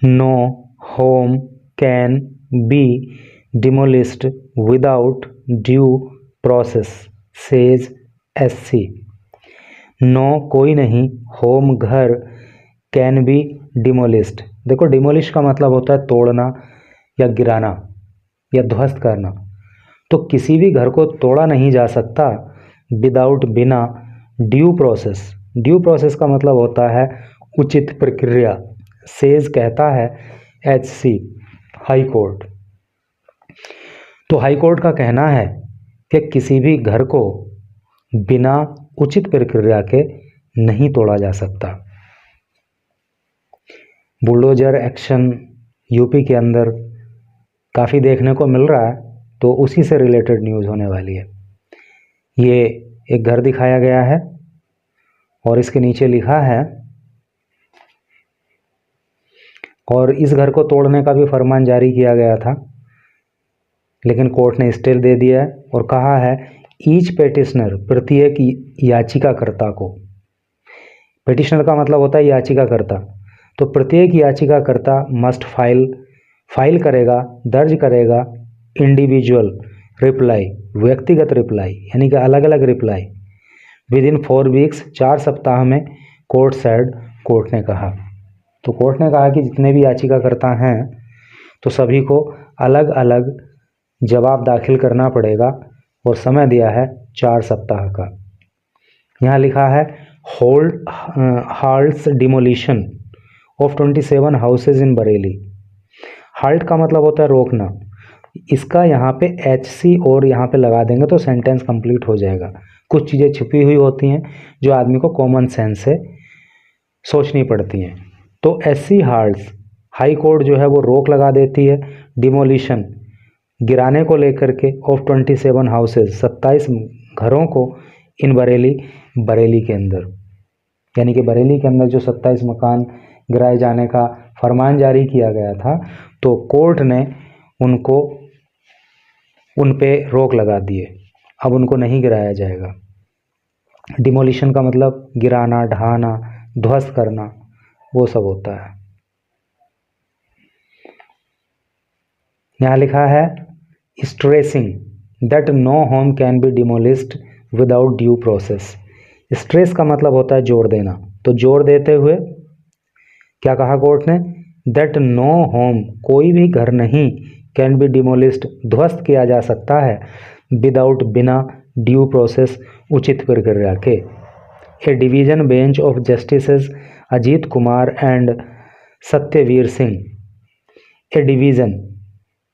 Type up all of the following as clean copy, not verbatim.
No home can be demolished without due process says SC। No कोई नहीं, home घर, can be डिमोलिस्ड। देखो demolish का मतलब होता है तोड़ना या गिराना या ध्वस्त करना। तो किसी भी घर को तोड़ा नहीं जा सकता विदाउट बिना ड्यू प्रोसेस। ड्यू प्रोसेस का मतलब होता है उचित प्रक्रिया। सेज कहता है HC हाई कोर्ट। तो हाई कोर्ट का कहना है कि किसी भी घर को बिना उचित प्रक्रिया के नहीं तोड़ा जा सकता। बुलडोजर एक्शन यूपी के अंदर काफ़ी देखने को मिल रहा है, तो उसी से रिलेटेड न्यूज़ होने वाली है। ये एक घर दिखाया गया है और इसके नीचे लिखा है, और इस घर को तोड़ने का भी फरमान जारी किया गया था, लेकिन कोर्ट ने स्टे दे दिया है और कहा है ईच पेटिशनर, प्रत्येक याचिकाकर्ता को। पेटिशनर का मतलब होता है याचिकाकर्ता। तो प्रत्येक याचिकाकर्ता मस्ट फाइल करेगा, दर्ज करेगा इंडिविजुअल रिप्लाई, व्यक्तिगत रिप्लाई, यानी कि अलग अलग रिप्लाई विद इन 4 वीक्स, 4 सप्ताह में, कोर्ट सेड, कोर्ट ने कहा। तो कोर्ट ने कहा कि जितने भी याचिकाकर्ता हैं तो सभी को अलग अलग जवाब दाखिल करना पड़ेगा और समय दिया है 4 सप्ताह का। यहाँ लिखा है halts demolition of 27 houses in Bareilly. Halt का मतलब होता है रोकना। इसका यहाँ पे HC और यहाँ पे लगा देंगे तो सेंटेंस कंप्लीट हो जाएगा। कुछ चीज़ें छुपी हुई होती हैं जो आदमी को कॉमन सेंस से सोचनी पड़ती हैं। तो SC हाल्ट्स, हाई कोर्ट जो है वो रोक लगा देती है डिमोलिशन, गिराने को लेकर के, ऑफ 27 हाउसेज, 27 घरों को, इन बरेली, बरेली के अंदर, यानी कि बरेली के अंदर जो 27 मकान गिराए जाने का फरमान जारी किया गया था, तो कोर्ट ने उन पे रोक लगा दिए। अब उनको नहीं गिराया जाएगा। डिमोलिशन का मतलब गिराना, ढहाना, ध्वस्त करना, वो सब होता है। यहाँ लिखा है stressing that no home can be demolished without due process. Stress का मतलब होता है जोर देना। तो जोर देते हुए क्या कहा कोर्ट ने, दैट नो होम, कोई भी घर नहीं, कैन बी डिमोलिस्ड, ध्वस्त किया जा सकता है, विदाउट, बिना ड्यू प्रोसेस, उचित प्रक्रिया के। A division bench of justices Ajit Kumar and Satyavir Singh. A division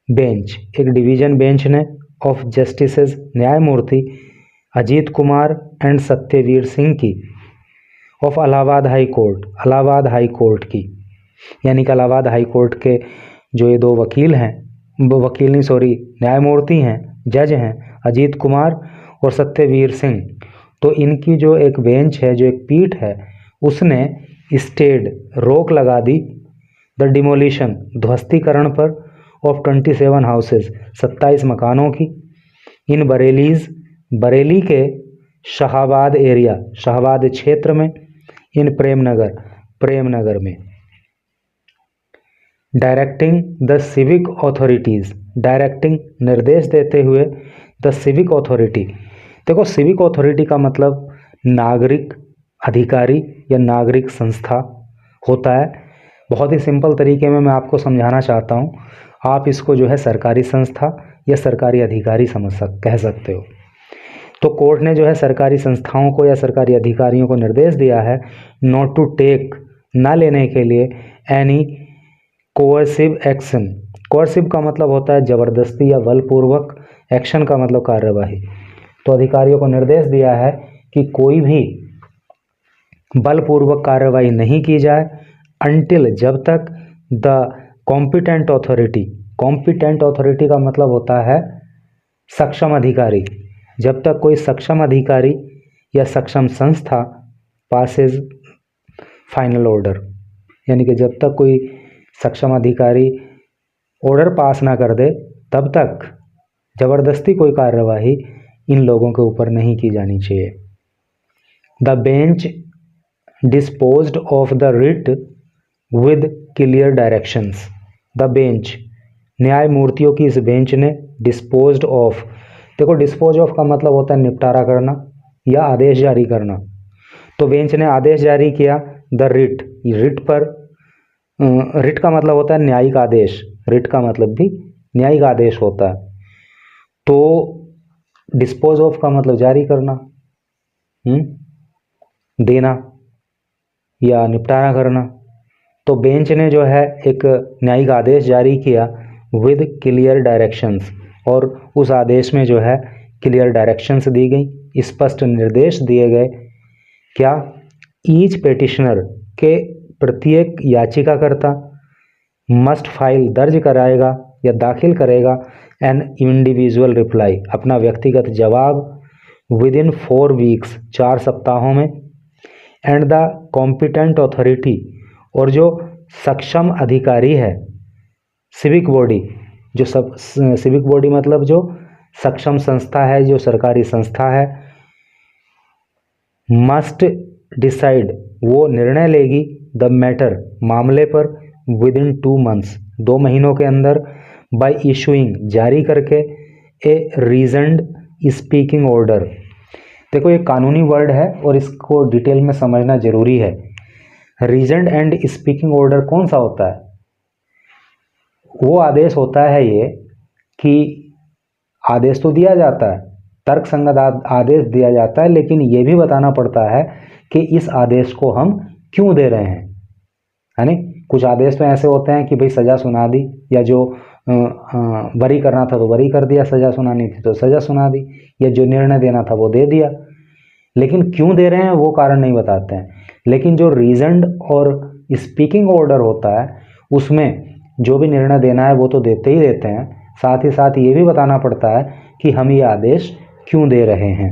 bench, एक डिवीजन बेंच ने, ऑफ जस्टिसेस, न्यायमूर्ति, अजीत कुमार एंड सत्यवीर सिंह की, of Allahabad high court, Allahabad high court की, यानी कि इलाहाबाद हाई कोर्ट के जो ये 2 वकील हैं, वकील नहीं सॉरी न्यायमूर्ति हैं, जज हैं, अजीत कुमार और सत्यवीर सिंह, तो इनकी जो एक बेंच है, जो एक पीठ है, उसने स्टेड, रोक लगा दी, द डिमोलिशन, ध्वस्तीकरण पर, ऑफ 27 हाउसेज, 27 मकानों की, इन बरेलीज, बरेली के शाहाबाद एरिया, शाहाबाद क्षेत्र में, इन प्रेमनगर, प्रेमनगर में। Directing the civic authorities, directing, निर्देश देते हुए, द सिविक अथॉरिटी। देखो सिविक अथॉरिटी का मतलब नागरिक अधिकारी या नागरिक संस्था होता है। बहुत ही सिंपल तरीके में मैं आपको समझाना चाहता हूँ। आप इसको जो है सरकारी संस्था या सरकारी अधिकारी कह सकते हो। तो कोर्ट ने जो है सरकारी संस्थाओं को या सरकारी अधिकारियों को निर्देश दिया है नॉट टू टेक, ना लेने के लिए, एनी कोअर्सिव एक्शन। कोअर्सिव का मतलब होता है जबरदस्ती या बलपूर्वक, एक्शन का मतलब कार्यवाही। तो अधिकारियों को निर्देश दिया है कि कोई भी बलपूर्वक कार्यवाही नहीं की जाए, अनटिल, जब तक, the competent authority, competent authority का मतलब होता है सक्षम अधिकारी, जब तक कोई सक्षम अधिकारी या सक्षम संस्था पासेज फाइनल ऑर्डर, यानी कि जब तक कोई सक्षम अधिकारी ऑर्डर पास ना कर दे तब तक जबरदस्ती कोई कार्यवाही इन लोगों के ऊपर नहीं की जानी चाहिए। The bench disposed of the writ with clear directions. The bench, न्यायमूर्तियों की इस बेंच ने डिस्पोज्ड ऑफ, देखो डिस्पोज ऑफ का मतलब होता है निपटारा करना या आदेश जारी करना। तो बेंच ने आदेश जारी किया द रिट, रिट पर, रिट का मतलब होता है न्यायिक आदेश, रिट का मतलब भी न्यायिक आदेश होता है। तो डिस्पोज ऑफ का मतलब जारी करना, देना या निपटारा करना। तो बेंच ने जो है एक न्यायिक आदेश जारी किया विद क्लियर डायरेक्शंस, और उस आदेश में जो है क्लियर डायरेक्शंस दी गई, स्पष्ट निर्देश दिए गए। क्या? ईच पेटिशनर, के प्रत्येक याचिकाकर्ता मस्ट फाइल, दर्ज कराएगा या दाखिल करेगा एन इंडिविजुअल रिप्लाई, अपना व्यक्तिगत जवाब विद इन 4 वीक्स, 4 सप्ताहों में। एंड द कॉम्पिटेंट अथॉरिटी, और जो सक्षम अधिकारी है, सिविक बॉडी, जो सब सिविक बॉडी मतलब जो सक्षम संस्था है, जो सरकारी संस्था है, मस्ट डिसाइड, वो निर्णय लेगी द मैटर, मामले पर, विद इन 2 मंथ्स, 2 महीनों के अंदर, बाय इशूइंग, जारी करके, ए रीजन्ड स्पीकिंग ऑर्डर। देखो ये कानूनी वर्ड है और इसको डिटेल में समझना जरूरी है। रीजन्ड एंड स्पीकिंग ऑर्डर कौन सा होता है? वो आदेश होता है ये कि आदेश तो दिया जाता है, तर्क संगत आदेश दिया जाता है, लेकिन ये भी बताना पड़ता है कि इस आदेश को हम क्यों दे रहे हैं, है नहीं? कुछ आदेश तो ऐसे होते हैं कि भाई सजा सुना दी, या जो बरी करना था तो बरी कर दिया, सजा सुनानी थी तो सजा सुना दी, या जो निर्णय देना था वो दे दिया, लेकिन क्यों दे रहे हैं वो कारण नहीं बताते हैं। लेकिन जो रीजन्ड और स्पीकिंग ऑर्डर होता है उसमें जो भी निर्णय देना है वो तो देते ही देते हैं, साथ ही साथ ये भी बताना पड़ता है कि हम ये आदेश क्यों दे रहे हैं।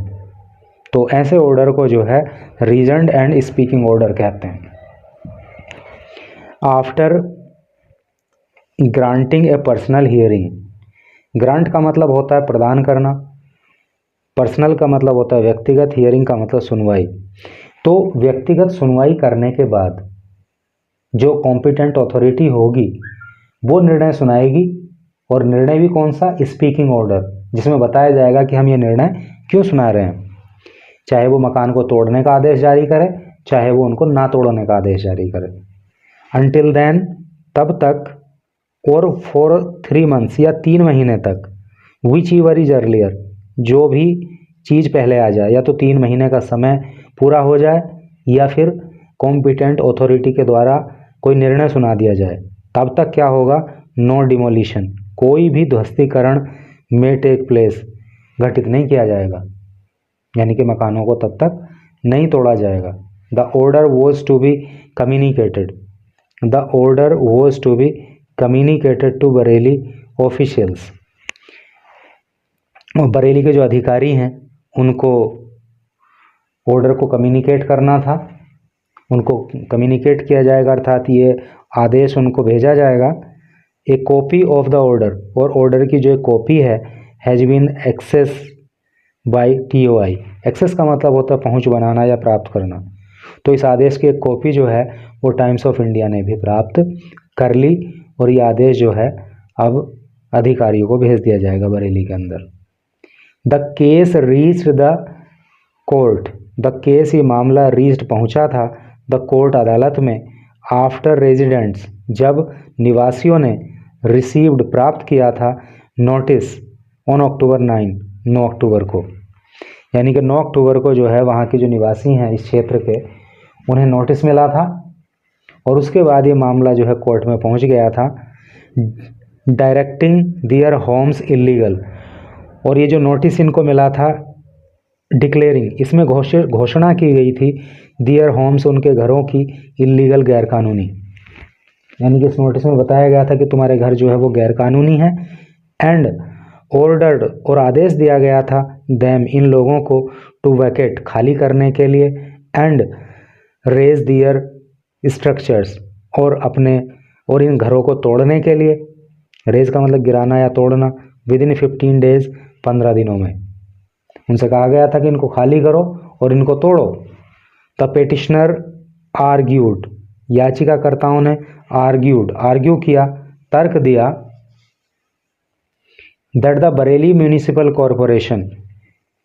तो ऐसे ऑर्डर को जो है रीजन्ड एंड स्पीकिंग ऑर्डर कहते हैं। आफ्टर ग्रांटिंग ए पर्सनल हियरिंग, ग्रांट का मतलब होता है प्रदान करना, पर्सनल का मतलब होता है व्यक्तिगत, हियरिंग का मतलब सुनवाई। तो व्यक्तिगत सुनवाई करने के बाद जो कॉम्पिटेंट अथॉरिटी होगी वो निर्णय सुनाएगी, और निर्णय भी कौन सा? स्पीकिंग ऑर्डर, जिसमें बताया जाएगा कि हम ये निर्णय क्यों सुना रहे हैं। चाहे वो मकान को तोड़ने का आदेश जारी करे, चाहे वो उनको ना तोड़ने का आदेश जारी करे। अनटिल देन, तब तक, और फॉर 3 मंथ्स, या 3 महीने तक, विच एवर इज अर्लियर, जो भी चीज़ पहले आ जाए, या तो 3 महीने का समय पूरा हो जाए या फिर कॉम्पिटेंट अथॉरिटी के द्वारा कोई निर्णय सुना दिया जाए, तब तक क्या होगा? नो डिमोलिशन, कोई भी ध्वस्तीकरण मे टेक प्लेस, घटित नहीं किया जाएगा, यानी कि मकानों को तब तक नहीं तोड़ा जाएगा। The order was to be communicated, the order was to be communicated to Bareilly officials, Bareilly के जो अधिकारी हैं उनको ऑर्डर को कम्युनिकेट करना था, उनको कम्युनिकेट किया जाएगा, अर्थात ये आदेश उनको भेजा जाएगा। A copy of the order, और ऑर्डर की जो एक कॉपी है, has been access by TOI, access का मतलब होता है पहुंच बनाना या प्राप्त करना। तो इस आदेश की एक कॉपी जो है वो टाइम्स ऑफ इंडिया ने भी प्राप्त कर ली, और ये आदेश जो है अब अधिकारियों को भेज दिया जाएगा बरेली के अंदर। The case reached the court, the case, ये मामला रीच्ड पहुंचा था, द कोर्ट, अदालत में, आफ्टर रेजिडेंट्स, जब निवासियों ने, रिसीव्ड, प्राप्त किया था, नोटिस ऑन October 9, 9 अक्टूबर को, यानी कि 9 अक्टूबर को जो है वहाँ के जो निवासी हैं इस क्षेत्र के, उन्हें नोटिस मिला था, और उसके बाद ये मामला जो है कोर्ट में पहुँच गया था। डायरेक्टिंग दियर होम्स इलीगल, और ये जो नोटिस इनको मिला था, डिक्लेयरिंग, इसमें घोषणा की गई थी, दियर होम्स, उनके घरों की, इलीगल, गैरकानूनी, यानी कि इस नोटिस में बताया गया था कि तुम्हारे घर जो है वो गैरकानूनी है। एंड ऑर्डर्ड, और आदेश दिया गया था, देम, इन लोगों को, टू वैकेट, खाली करने के लिए, एंड रेज दियर स्ट्रक्चर्स, और अपने, और इन घरों को तोड़ने के लिए, रेज का मतलब गिराना या तोड़ना, विद इन 15 डेज, 15 दिनों में। उनसे कहा गया था कि इनको खाली करो और इनको तोड़ो। द पेटिशनर आर्ग्यूड, याचिकाकर्ताओं ने आर्ग्यू किया, तर्क दिया that the Bareilly municipal corporation,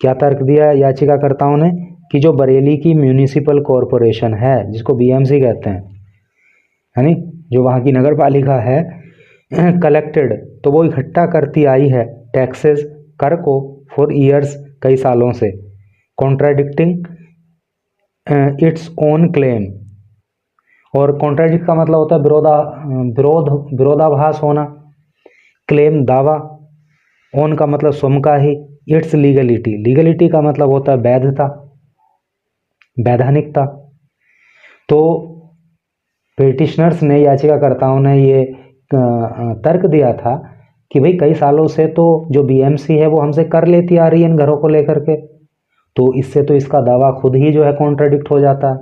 क्या तर्क दिया याचिकाकर्ताओं ने कि जो बरेली की म्यूनिसिपल कॉरपोरेशन है, जिसको बीएमसी कहते हैं, यानी जो वहाँ की नगर पालिका है, कलेक्टेड, तो वो इकट्ठा करती आई है टैक्सेस, कर को, फॉर ईयर्स, कई सालों से, कॉन्ट्राडिक्टिंग इट्स ओन क्लेम। और कॉन्ट्राडिक्ट का मतलब होता है विरोधाभास होना, क्लेम दावा, ओन का मतलब स्वयं का ही, इट्स लीगलिटी का मतलब होता है वैधता, वैधानिकता। तो पिटिशनर्स ने, याचिकाकर्ताओं ने ये तर्क दिया था कि भाई कई सालों से तो जो बीएमसी है वो हमसे कर लेती आ रही है इन घरों को लेकर के, तो इससे तो इसका दावा खुद ही जो है कॉन्ट्राडिक्ट हो जाता है।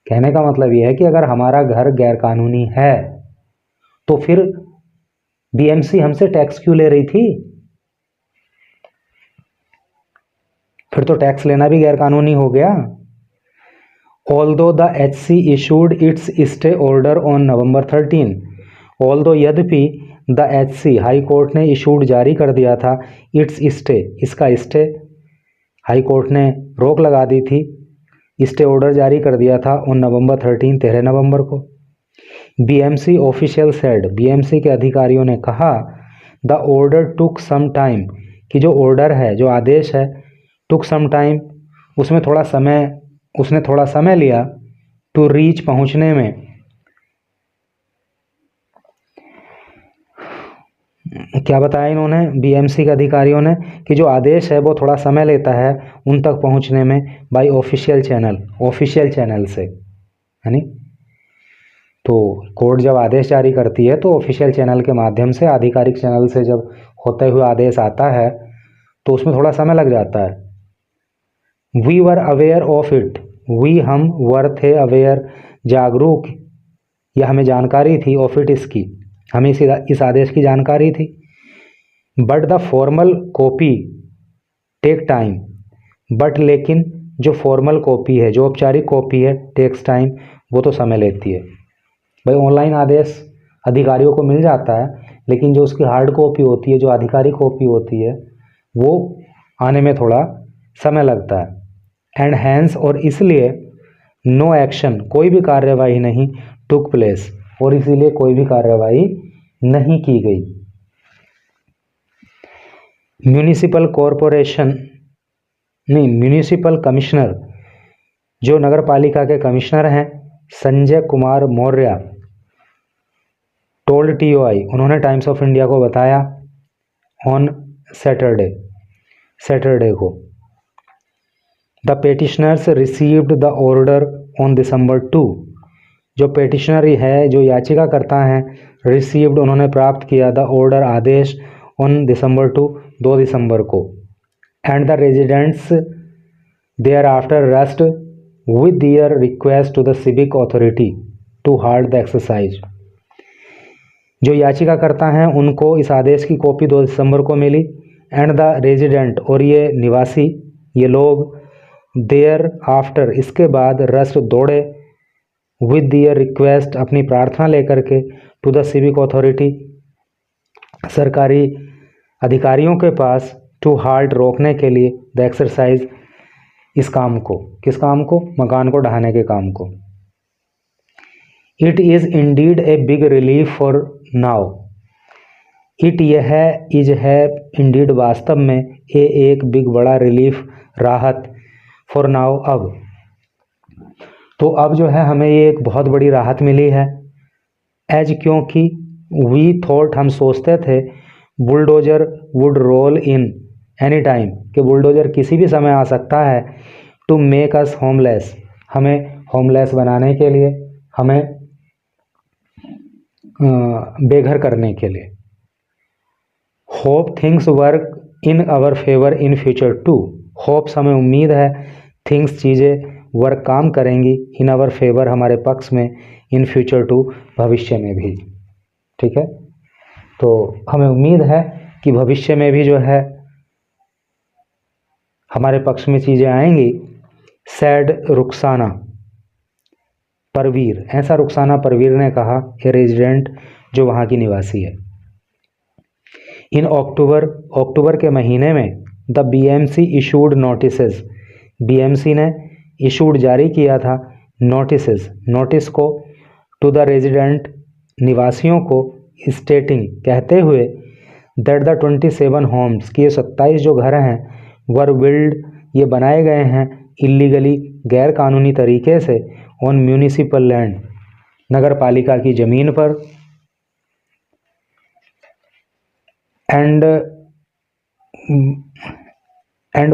कहने का मतलब ये है कि अगर हमारा घर गैरकानूनी है तो फिर बीएमसी हमसे टैक्स क्यों ले रही थी? फिर तो टैक्स लेना भी गैरकानूनी हो गया। Although the HC issued it's stay order on November 13, although यद्यपि द HC हाई कोर्ट ने इशूड जारी कर दिया था, इट्स स्टे, इसका स्टे, हाई कोर्ट ने रोक लगा दी थी, स्टे ऑर्डर जारी कर दिया था ऑन November 13, 13 नवंबर को। बीएमसी ऑफिशियल सेड, बीएमसी के अधिकारियों ने कहा the order took some time, कि जो ऑर्डर है, जो आदेश है, टुक सम टाइम, उसने थोड़ा समय लिया, टू रीच, पहुंचने में, क्या बताया इन्होंने बीएमसी के अधिकारियों ने कि जो आदेश है वो थोड़ा समय लेता है उन तक पहुंचने में, बाय ऑफिशियल चैनल से, यानी तो कोर्ट जब आदेश जारी करती है तो ऑफिशियल चैनल के माध्यम से, आधिकारिक चैनल से जब होते हुए आदेश आता है तो उसमें थोड़ा समय लग जाता है। We were aware of it, we, हम, वर थे, अवेयर, जागरूक, या हमें जानकारी थी, ऑफ इट, इसकी, हमें इस आदेश की जानकारी थी। But the formal copy take time, but लेकिन जो फॉर्मल कॉपी है, जो औपचारिक कॉपी है, टेक्स टाइम, वो तो समय लेती है। भाई ऑनलाइन आदेश अधिकारियों को मिल जाता है, लेकिन जो उसकी हार्ड कॉपी होती है, जो आधिकारिक कॉपी होती है, वो आने में थोड़ा समय लगता है। एंड हैंस, और इसलिए, नो एक्शन, कोई भी कार्यवाही नहीं, टुक प्लेस, और इसीलिए कोई भी कार्यवाही नहीं की गई। म्यूनिसिपल कमिश्नर, जो नगर पालिका के कमिश्नर हैं, संजय कुमार मौर्य, टोल्ड TOI, उन्होंने टाइम्स ऑफ इंडिया को बताया ऑन सैटरडे को, the petitioners received the order on December 2, जो पेटिशनर है, जो याचिका करता है, रिसीव्ड, उन्होंने प्राप्त किया, द ऑर्डर, आदेश, ऑन December 2, 2 दिसंबर को, and the residents thereafter rushed with their request to the civic authority to halt the exercise, जो याचिका करता है उनको इस आदेश की कॉपी 2 दिसंबर को मिली, एंड द रेजिडेंट, और ये निवासी, ये लोग, देयर आफ्टर, इसके बाद, रस्ट, दौड़े, विद दियर रिक्वेस्ट, अपनी प्रार्थना लेकर के, टू द सिविक अथॉरिटी, सरकारी अधिकारियों के पास, टू हाल्ट, रोकने के लिए, द एक्सरसाइज, इस काम को, किस काम को? मकान को ढहाने के काम को। It is Indeed a big relief for now, it, यह है, इज है, इंडीड, वास्तव में, एक बिग, बड़ा, रिलीफ, राहत, फॉर नाउ, अब, तो अब जो है हमें ये एक बहुत बड़ी राहत मिली है। एज, क्योंकि, वी थॉट, हम सोचते थे, bulldozer would roll in any time, कि बुलडोजर किसी भी समय आ सकता है, टू मेक अस होमलेस, हमें होमलेस बनाने के लिए, हमें बेघर करने के लिए। Hope things work in our favour in future too, hopes, हमें उम्मीद है, थिंग्स, चीज़ें, वर्क, काम करेंगी, इन आवर फेवर, हमारे पक्ष में, इन फ्यूचर टू, भविष्य में भी। ठीक है, तो हमें उम्मीद है कि भविष्य में भी जो है हमारे पक्ष में चीज़ें आएंगी। सैड रुखसाना, परवीर, ऐसा रुखसाना परवीर ने कहा, ए रेजिडेंट, जो वहाँ की निवासी है। इन अक्टूबर के महीने में the BMC issued notices, BMC ने इशूड जारी किया था नोटिस को टू द रेजिडेंट, निवासियों को, स्टेटिंग, कहते हुए दैट द 27 होम्स, कि ये 27 जो घर हैं वर बिल्ड, ये बनाए गए हैं इलीगली, गैर कानूनी तरीके से, ऑन म्यूनिसिपल लैंड, नगर पालिका की ज़मीन पर, एंड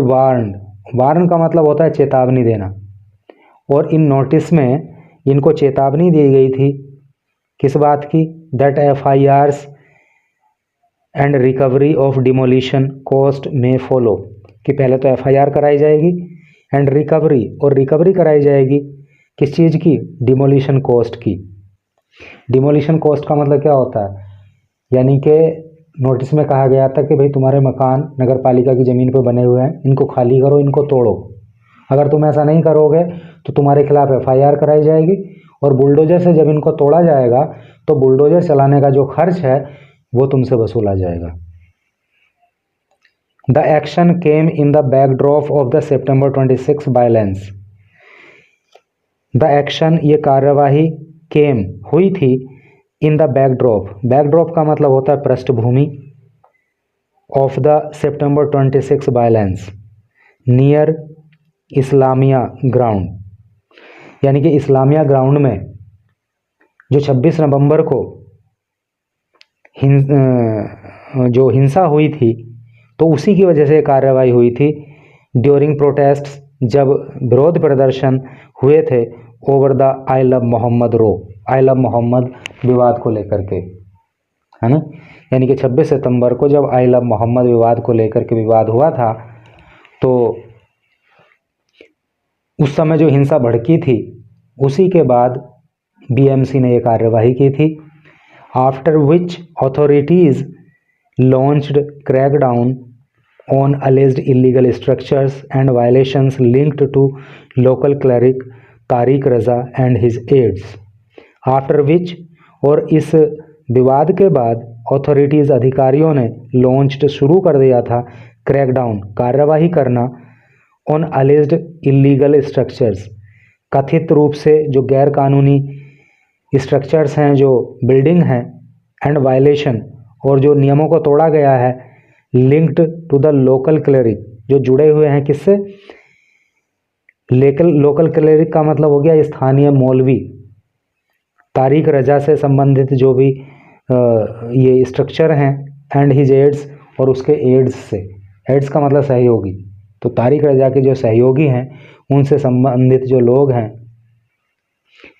वार्न का मतलब होता है चेतावनी देना, और इन नोटिस में इनको चेतावनी दी गई थी किस बात की, that FIRs and recovery of demolition cost में फॉलो, कि पहले तो FIR कराई जाएगी एंड रिकवरी कराई जाएगी किस चीज़ की, डिमोलिशन कॉस्ट की। डिमोलिशन कॉस्ट का मतलब क्या होता है, यानी कि नोटिस में कहा गया था कि भाई तुम्हारे मकान नगर पालिका की ज़मीन पर बने हुए हैं, इनको खाली करो, इनको तोड़ो। अगर तुम ऐसा नहीं करोगे तो तुम्हारे खिलाफ FIR कराई जाएगी, और बुलडोजर से जब इनको तोड़ा जाएगा तो बुलडोजर चलाने का जो खर्च है वो तुमसे वसूला जाएगा। The action came in the backdrop of the September 26 violence. The action, ये कार्यवाही, केम, हुई थी, इन द बैकड्रॉप का मतलब होता है पृष्ठभूमि, of the September 26 violence, near Islamia ground, यानी कि इस्लामिया ग्राउंड में जो 26 नवंबर को जो हिंसा हुई थी, तो उसी की वजह से कार्रवाई हुई थी। ड्यूरिंग प्रोटेस्ट, जब विरोध प्रदर्शन हुए थे, over the I love Mohammad विवाद को लेकर के, है ना, यानी कि 26 सितंबर को जब आई लव मोहम्मद विवाद को लेकर के विवाद हुआ था, तो उस समय जो हिंसा भड़की थी, उसी के बाद बीएमसी ने ये कार्यवाही की थी। After which authorities launched crackdown on alleged illegal structures and violations linked to local cleric Tariq Raza and his aides. After which, और इस विवाद के बाद, अथॉरिटीज़, अधिकारियों ने, लॉन्च्ड, शुरू कर दिया था, क्रैकडाउन, कार्यवाही करना, ऑन अलेज्ड इलीगल स्ट्रक्चर्स, कथित रूप से जो गैर कानूनी स्ट्रक्चर्स हैं, जो बिल्डिंग हैं, एंड वायलेशन, और जो नियमों को तोड़ा गया है, linked to the local cleric, जो जुड़े हुए हैं किससे, लोकल क्लरिक का मतलब हो गया स्थानीय मौलवी, तारिक रजा से संबंधित जो भी ये स्ट्रक्चर हैं, एंड हिज एड्स, और उसके एड्स से, एड्स का मतलब सहयोगी, तो तारिक रजा के जो सहयोगी हैं उनसे संबंधित जो लोग हैं,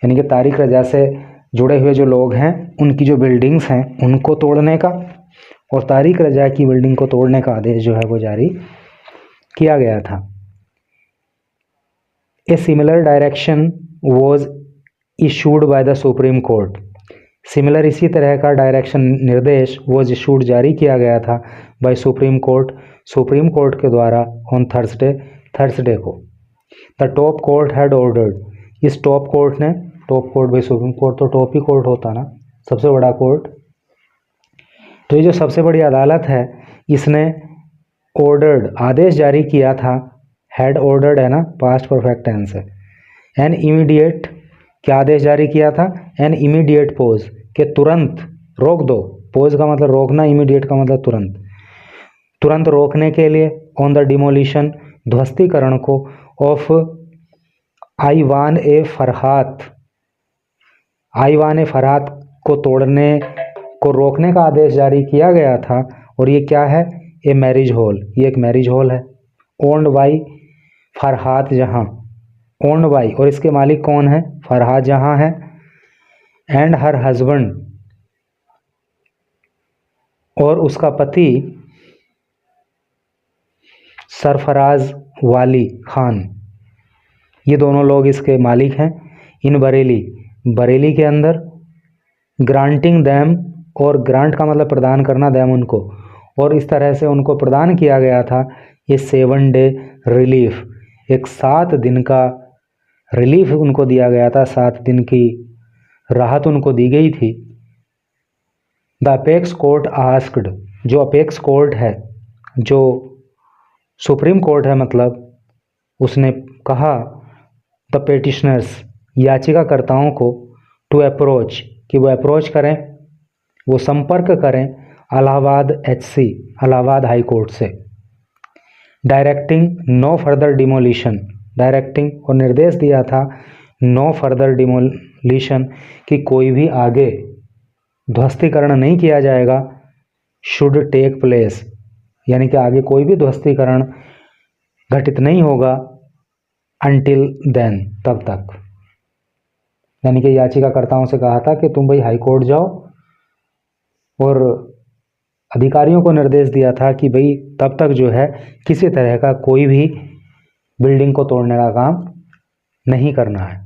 यानी कि तारिक रजा से जुड़े हुए जो लोग हैं, उनकी जो बिल्डिंग्स हैं उनको तोड़ने का, और तारिक रजा की बिल्डिंग को तोड़ने का आदेश जो है वो जारी किया गया था। A similar direction was issued by the Supreme Court, similar, इसी तरह का डायरेक्शन, निर्देश, वॉज इशूड, जारी किया गया था, बाय सुप्रीम कोर्ट के द्वारा, ऑन थर्सडे को। The top court had ordered, इस टॉप कोर्ट भाई सुप्रीम कोर्ट तो टॉप ही कोर्ट होता ना, सबसे बड़ा कोर्ट, तो ये जो सबसे बड़ी अदालत है, इसने ऑर्डर्ड, आदेश जारी किया था, हैड ऑर्डर्ड है ना, पास्ट परफेक्ट टेंस है, एन इमीडिएट, क्या आदेश जारी किया था, एन इमीडिएट पोज, के तुरंत रोक दो, पोज का मतलब रोकना, इमीडिएट का मतलब तुरंत रोकने के लिए, ऑन द डिमोलिशन, ध्वस्तीकरण को, ऑफ आईवान ए फरहात को तोड़ने को, रोकने का आदेश जारी किया गया था। और ये क्या है, ए मैरिज हॉल, ये एक मैरिज हॉल है, ओन्ड बाई फरहात जहां, ओन्ड बाई, और इसके मालिक कौन है, फरहात जहां है, एंड हर हस्बैंड, और उसका पति सरफराज वाली खान, ये दोनों लोग इसके मालिक हैं। इन बरेली के अंदर, ग्रांटिंग दैम, और ग्रांट का मतलब प्रदान करना, दैम उनको, और इस तरह से उनको प्रदान किया गया था ये 7 डे रिलीफ, एक 7 दिन का रिलीफ उनको दिया गया था, 7 दिन की राहत उनको दी गई थी। द अपेक्स कोर्ट आस्क्ड, जो अपेक्स कोर्ट है, जो सुप्रीम कोर्ट है, मतलब उसने कहा द पेटिशनर्स, याचिकाकर्ताओं को, टू अप्रोच, कि वो अप्रोच करें, वो संपर्क करें Allahabad HC, Allahabad high court से। Directing no further demolition, directing और निर्देश दिया था नो फर्दर डिमोलिशन, कि कोई भी आगे ध्वस्तीकरण नहीं किया जाएगा। शुड टेक प्लेस, यानी कि आगे कोई भी ध्वस्तीकरण घटित नहीं होगा अनटिल देन, तब तक। यानी कि याचिकाकर्ताओं से कहा था कि तुम भाई हाई कोर्ट जाओ, और अधिकारियों को निर्देश दिया था कि भाई तब तक जो है किसी तरह का कोई भी बिल्डिंग को तोड़ने का काम नहीं करना है।